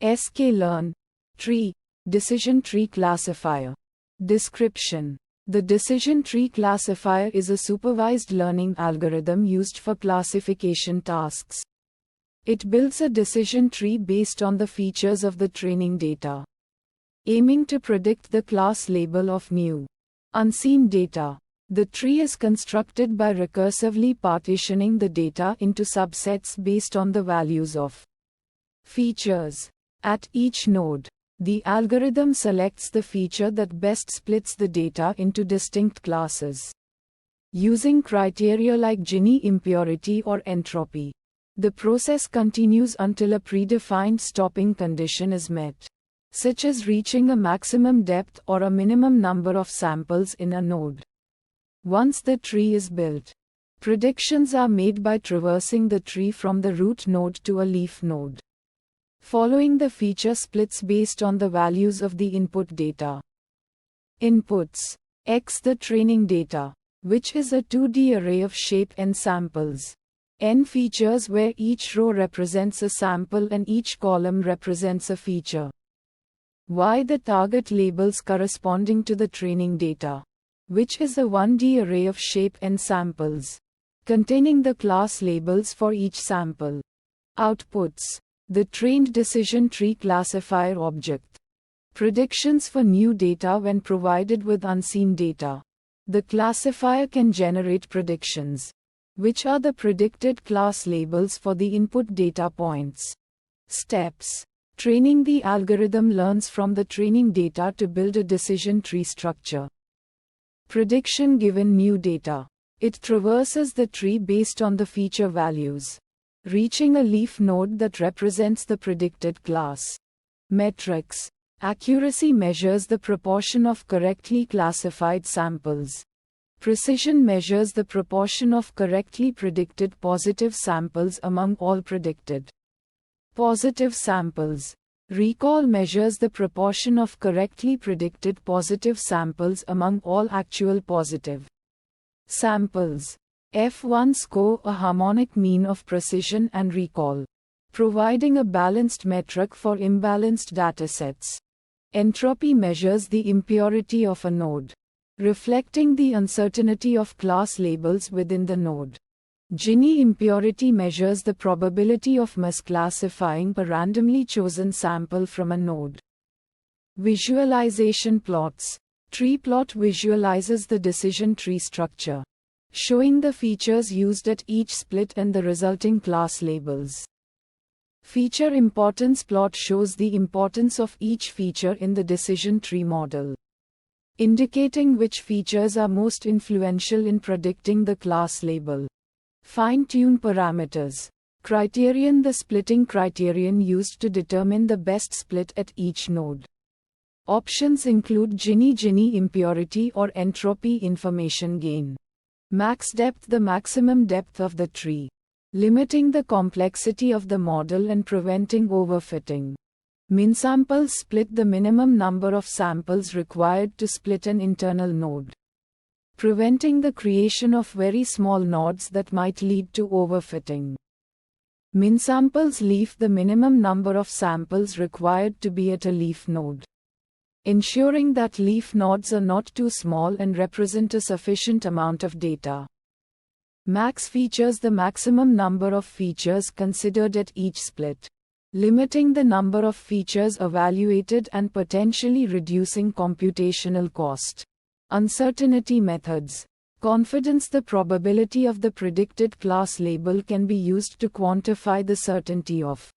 sklearn. Tree. Decision tree classifier. Description. The decision tree classifier is a supervised learning algorithm used for classification tasks. It builds a decision tree based on the features of the training data, aiming to predict the class label of new, unseen data. The tree is constructed by recursively partitioning the data into subsets based on the values of features. At each node, the algorithm selects the feature that best splits the data into distinct classes, using criteria like Gini impurity or entropy. The process continues until a predefined stopping condition is met, such as reaching a maximum depth or a minimum number of samples in a node. Once the tree is built, predictions are made by traversing the tree from the root node to a leaf node, following the feature splits based on the values of the input data. Inputs. X the training data, which is a 2D array of shape n samples. N features where each row represents a sample and each column represents a feature. Y the target labels corresponding to the training data, which is a 1D array of shape n samples, containing the class labels for each sample. Outputs. The trained decision tree classifier object. Predictions for new data when provided with unseen data. The classifier can generate predictions, which are the predicted class labels for the input data points. Steps. Training. The algorithm learns from the training data to build a decision tree structure. Prediction. Given new data, it traverses the tree based on the feature values, reaching a leaf node that represents the predicted class. Metrics. Accuracy measures the proportion of correctly classified samples. Precision measures the proportion of correctly predicted positive samples among all predicted positive samples. Recall measures the proportion of correctly predicted positive samples among all actual positive samples. F1 score a harmonic mean of precision and recall, providing a balanced metric for imbalanced datasets. Entropy measures the impurity of a node, reflecting the uncertainty of class labels within the node. Gini impurity measures the probability of misclassifying a randomly chosen sample from a node. Visualization plots. Tree plot visualizes the decision tree structure, showing the features used at each split and the resulting class labels. Feature importance plot shows the importance of each feature in the decision tree model, indicating which features are most influential in predicting the class label. Fine-tune parameters. Criterion. The splitting criterion used to determine the best split at each node. Options include Gini impurity or entropy information gain. Max depth. The maximum depth of the tree, limiting the complexity of the model and preventing overfitting. Min samples split. The minimum number of samples required to split an internal node, preventing the creation of very small nodes that might lead to overfitting. Min samples leaf. The minimum number of samples required to be at a leaf node, ensuring that leaf nodes are not too small and represent a sufficient amount of data. Max features. The maximum number of features considered at each split, limiting the number of features evaluated and potentially reducing computational cost. Uncertainty methods. Confidence. The probability of the predicted class label can be used to quantify the certainty of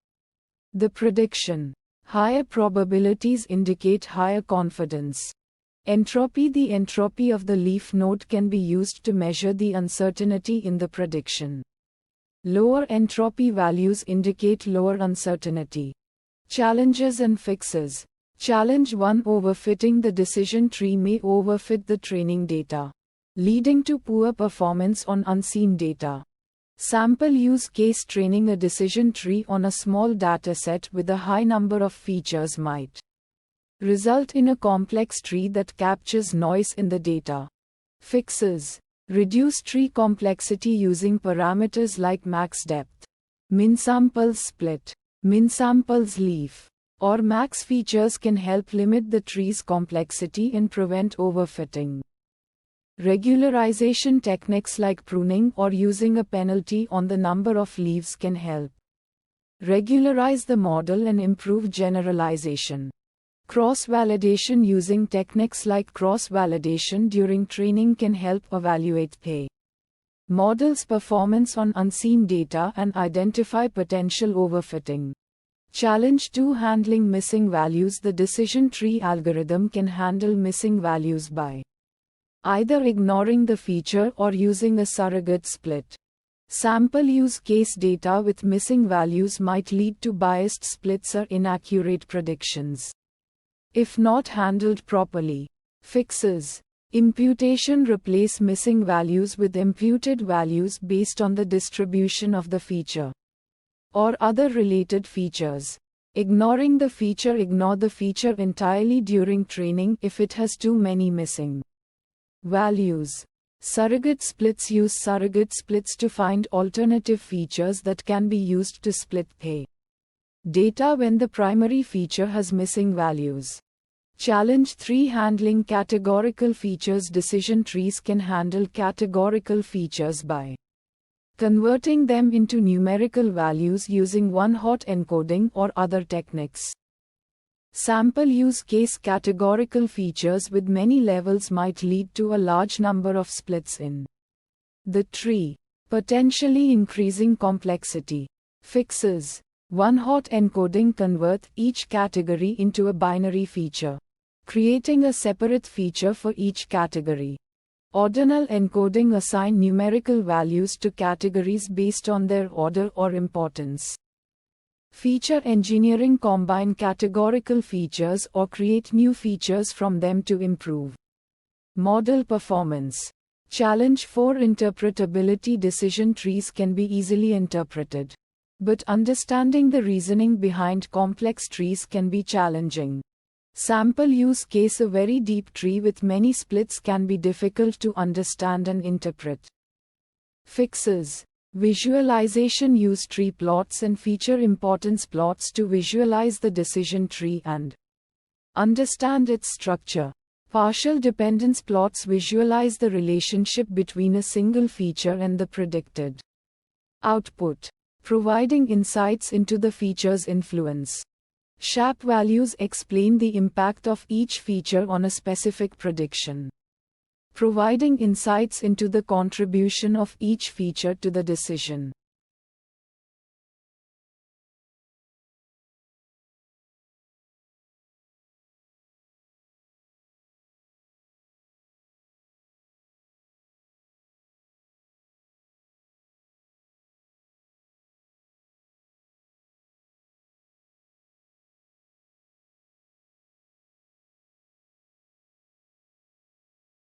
the prediction. Higher probabilities indicate higher confidence. Entropy. The entropy of the leaf node can be used to measure the uncertainty in the prediction. Lower entropy values indicate lower uncertainty. Challenges and fixes. Challenge 1. Overfitting. The decision tree may overfit the training data, leading to poor performance on unseen data. Sample use case. Training a decision tree on a small dataset with a high number of features might result in a complex tree that captures noise in the data. Fixes. Reduce tree complexity using parameters like max depth, min samples split, min samples leaf, or max features can help limit the tree's complexity and prevent overfitting. Regularization techniques like pruning or using a penalty on the number of leaves can help regularize the model and improve generalization. Cross-validation using techniques like cross-validation during training can help evaluate the model's performance on unseen data and identify potential overfitting. Challenge 2. Handling missing values. The decision tree algorithm can handle missing values by either ignoring the feature or using a surrogate split. Sample use case data with missing values might lead to biased splits or inaccurate predictions if not handled properly. Fixes. Imputation. Replace missing values with imputed values based on the distribution of the feature or other related features. Ignoring the feature. Ignore the feature entirely during training if it has too many missing values. Surrogate splits. Use surrogate splits to find alternative features that can be used to split the data when the primary feature has missing values. Challenge 3. Handling categorical features. Decision trees can handle categorical features by converting them into numerical values using one-hot encoding or other techniques. Sample use case. Categorical features with many levels might lead to a large number of splits in the tree, potentially increasing complexity. Fixes. One-hot encoding. Convert each category into a binary feature, creating a separate feature for each category. Ordinal encoding. Assign numerical values to categories based on their order or importance. Feature engineering. Combine categorical features or create new features from them to improve model performance. Challenge 4. Interpretability. Decision trees can be easily interpreted, but understanding the reasoning behind complex trees can be challenging. Sample use case. A very deep tree with many splits can be difficult to understand and interpret. Fixes. Visualization. Use tree plots and feature importance plots to visualize the decision tree and understand its structure. Partial dependence plots visualize the relationship between a single feature and the predicted output, providing insights into the feature's influence. SHAP values explain the impact of each feature on a specific prediction, providing insights into the contribution of each feature to the decision.